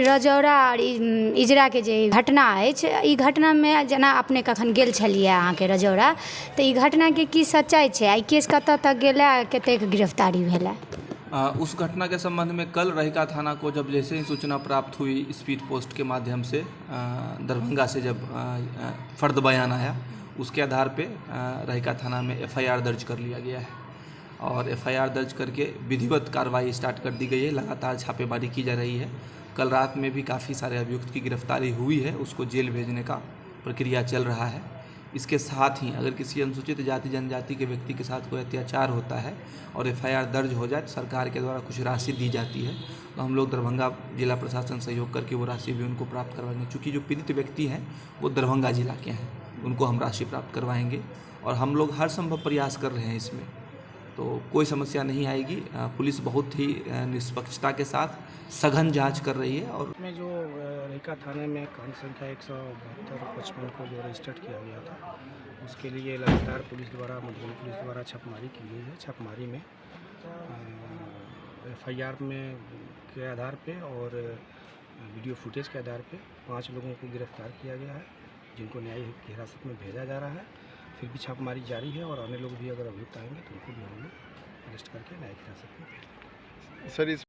रजौरा और इजरा के जे घटना अछि, ई घटना में जना अपने कखन गेल छलिए अहाँ के रजौरा, तो ई घटना के की सच्चाई छै, आई केस कतऽ तक गेला, कतेक गिरफ्तारी भेला? उस घटना के संबंध में कल रहिका थाना को जब जैसे ही सूचना प्राप्त हुई स्पीड पोस्ट के माध्यम से, दरभंगा से जब फर्द बयान आया, उसके आधार पे रहिका थाना में एफआईआर दर्ज कर लिया गया है और एफआईआर दर्ज करके विधिवत कार्रवाई स्टार्ट कर दी गई है। लगातार छापेमारी की जा रही है। कल रात में भी काफ़ी सारे अभियुक्त की गिरफ्तारी हुई है, उसको जेल भेजने का प्रक्रिया चल रहा है। इसके साथ ही अगर किसी अनुसूचित जाति जनजाति के व्यक्ति के साथ कोई अत्याचार होता है और एफआईआर दर्ज हो जाए तो सरकार के द्वारा कुछ राशि दी जाती है, तो हम लोग दरभंगा जिला प्रशासन सहयोग करके वो राशि भी उनको प्राप्त करवाएंगे। चूँकि जो पीड़ित व्यक्ति हैं वो दरभंगा जिला के हैं, उनको हम राशि प्राप्त करवाएंगे और हम लोग हर संभव प्रयास कर रहे हैं इसमें, तो कोई समस्या नहीं आएगी। पुलिस बहुत ही निष्पक्षता के साथ सघन जांच कर रही है। और में जो रहिका थाने में कांड संख्या 172-55 को जो रजिस्टर्ड किया गया था, उसके लिए लगातार पुलिस द्वारा, मधुबनी पुलिस द्वारा छापेमारी की गई है। छापेमारी में एफआईआर में के आधार पे और वीडियो फुटेज के आधार पे 5 लोगों को गिरफ्तार किया गया है, जिनको न्यायिक हिरासत में भेजा जा रहा है। फिर भी छापेमारी जारी है और अन्य लोग भी अगर अभियुक्त आएंगे तो उनको भी हम लोग अरेस्ट करके न्यायिक हिरासत में भेजेंगे। सर, इस